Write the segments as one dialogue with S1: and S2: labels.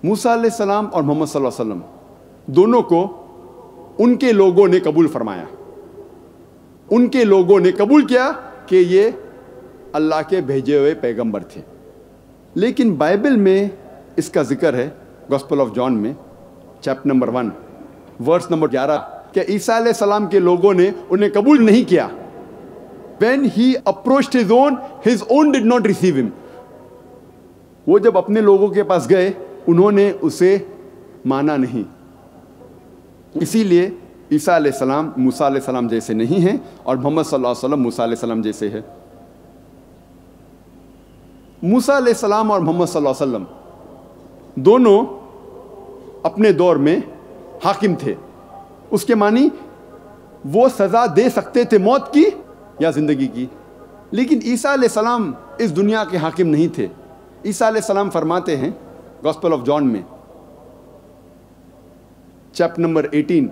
S1: موسیٰ علیہ السلام اور محمد صلی اللہ علیہ وسلم دونوں کو ان کے لوگوں نے قبول فرمایا. ان کے لوگوں نے قبول کیا کہ یہ اللہ کے بھیجے ہوئے پیغمبر تھے. لیکن بائبل میں اس کا ذکر ہے گوسپل آف جان میں چیپٹر نمبر 1 ورس نمبر 11 کہ عیسیٰ علیہ السلام کے لوگوں نے انہیں قبول نہیں کیا. When he approached his own did not receive him. وہ جب اپنے لوگوں کے پاس گئے انہوں نے اسے مانا نہیں. اسی لیے عیسیٰ علیہ السلام موسیٰ علیہ السلام جیسے نہیں ہیں اور محمد صلی اللہ علیہ وسلم موسیٰ علیہ السلام جیسے ہے. موسیٰ علیہ السلام اور محمد صلی اللہ علیہ وسلم دونوں اپنے دور میں حاکم تھے. اس کے معنی وہ سزا دے سکتے تھے موت کی یا زندگی کی. لیکن عیسیٰ علیہ السلام اس دنیا کے حاکم نہیں تھے. عیسیٰ علیہ السلام فرماتے ہیں گوسپل آف جان میں چیپٹر نمبر 18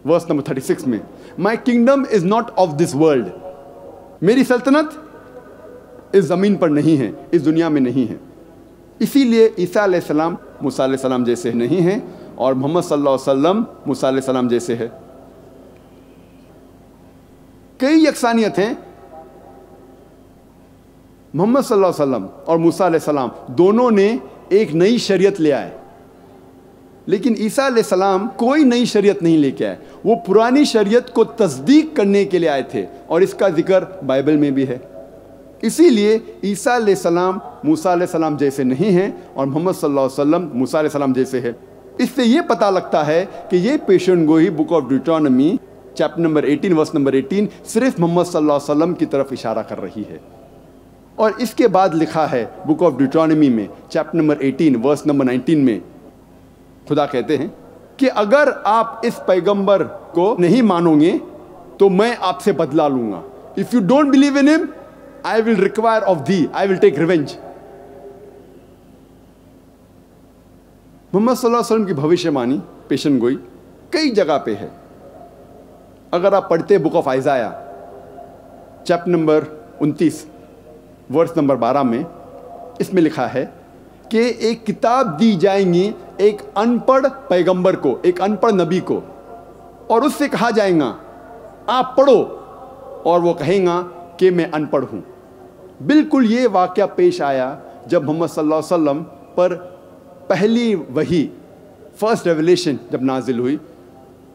S1: ورس نمبر 36 میں my kingdom is not of this world. میری سلطنت اس زمین پر نہیں ہے, اس دنیا میں نہیں ہے. اسی لیے عیسیٰ علیہ السلام موسیٰ علیہ السلام جیسے نہیں ہیں اور محمد صلی اللہ علیہ وسلم موسیٰ علیہ السلام جیسے ہے. کئی یکسانیت ہیں. محمد صلی اللہ علیہ وسلم اور موسیٰ علیہ السلام دونوں نے ایک نئی شریعت لے آئے. لیکن عیسیٰ علیہ السلام کوئی نئی شریعت نہیں لے کے آئے. وہ پرانی شریعت کو تصدیق کرنے کے لیے آئے تھے اور اس کا ذکر بائبل میں بھی ہے. اسی لیے عیسیٰ علیہ السلام موسیٰ علیہ السلام جیسے نہیں ہیں اور محمد صلی اللہ علیہ وسلم موسیٰ علیہ السلام جیسے ہے. اس سے یہ پتہ لگتا ہے کہ یہ پیشن گوئی book of Deuteronomy chapter number 18 verse number 18 صرف محمد صلی اللہ علیہ وسلم کی طرف اشارہ کر رہی ہے. اور اس کے بعد لکھا ہے بک آف ڈیوٹرانومی میں چیپٹر نمبر 18 ورس نمبر 19 میں خدا کہتے ہیں کہ اگر آپ اس پیغمبر کو نہیں مانو گے تو میں آپ سے بدلہ لوں گا. If you don't believe in him, I will require of thee, I will take revenge. محمد صلی اللہ علیہ وسلم کی بھوشیہ وانی پیشن گوئی کئی جگہ پہ ہے. اگر آپ پڑھتے book of Isaiah chapter number 29 verse number 12 میں اس میں لکھا ہے کہ ایک کتاب دی جائیں گی ایک ان پڑھ پیغمبر کو, ایک ان پڑھ نبی کو, اور اس سے کہا جائے گا آپ پڑھو, اور وہ کہیں گا کہ میں ان پڑھ ہوں. بالکل یہ واقعہ پیش آیا جب محمد صلی اللہ علیہ وسلم پر پہلی وحی فرسٹ ریولیشن جب نازل ہوئی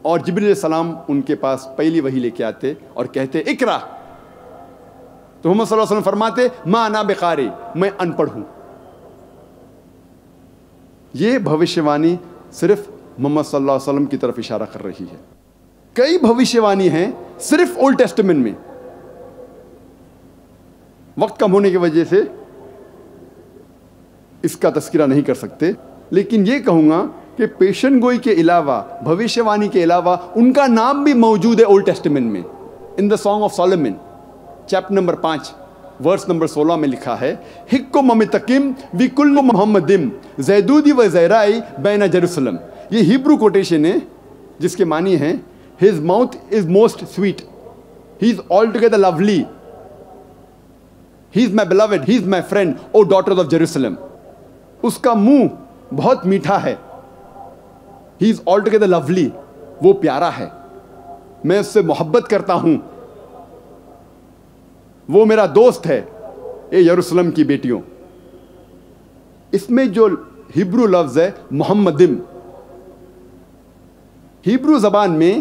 S1: اور جبریل علیہ السلام ان کے پاس پہلی وحی لے کے آتے اور کہتے اقرا, تو محمد صلی اللہ علیہ وسلم فرماتے ما انا بقاری, میں ان پڑھ ہوں. یہ بھوشیہ وانی صرف محمد صلی اللہ علیہ وسلم کی طرف اشارہ کر رہی ہے. کئی بھوشیہ وانی ہیں صرف اولڈ ٹیسٹمنٹ میں. وقت کم ہونے کی وجہ سے اس کا تذکرہ نہیں کر سکتے, لیکن یہ کہوں گا کہ پیشن گوئی کے علاوہ, بھوشیہ وانی کے علاوہ ان کا نام بھی موجود ہے اولڈ ٹیسٹمنٹ میں. In the Song of Solomon chapter number 5 verse number 16 میں لکھا ہے حکم ممتقم وی کل محمدم زیدودی و زیرائی بین جیروسلم. یہ ہیبرو کوٹیشن ہے جس کے معنی ہیں his mouth is most sweet, he is all together lovely, he is my beloved, he is my friend O daughters of Jerusalem. اس کا منہ بہت میٹھا ہے, ہی از آل ٹوگیدر لولی, وہ پیارا ہے, میں اس سے محبت کرتا ہوں, وہ میرا دوست ہے, اے یروشلم کی بیٹیوں. اس میں جو ہیبرو لفظ ہے محمدم, ہیبرو زبان میں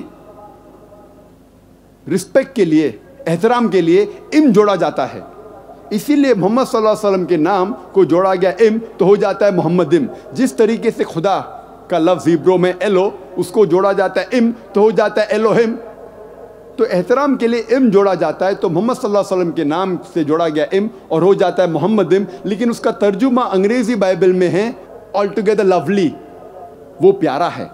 S1: رسپیکٹ کے لیے, احترام کے لیے ام جوڑا جاتا ہے. اسی لیے محمد صلی اللہ علیہ وسلم کے نام کو جوڑا گیا ام تو ہو جاتا ہے محمدم. جس طریقے سے خدا کا لفظ ہیبرو میں ایلو, اس کو جوڑا جاتا ہے ام تو ہو جاتا ہے ایلوہم. تو احترام کے لیے ام جوڑا جاتا ہے, تو محمد صلی اللہ علیہ وسلم کے نام سے جوڑا گیا ام اور ہو جاتا ہے محمدم. لیکن اس کا ترجمہ انگریزی بائبل میں ہے آل ٹوگیدر لولی, وہ پیارا ہے.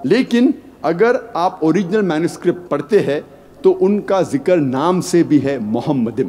S1: لیکن اگر آپ اوریجنل مینوسکرپٹ پڑھتے ہیں تو ان کا ذکر نام سے بھی ہے محمدم.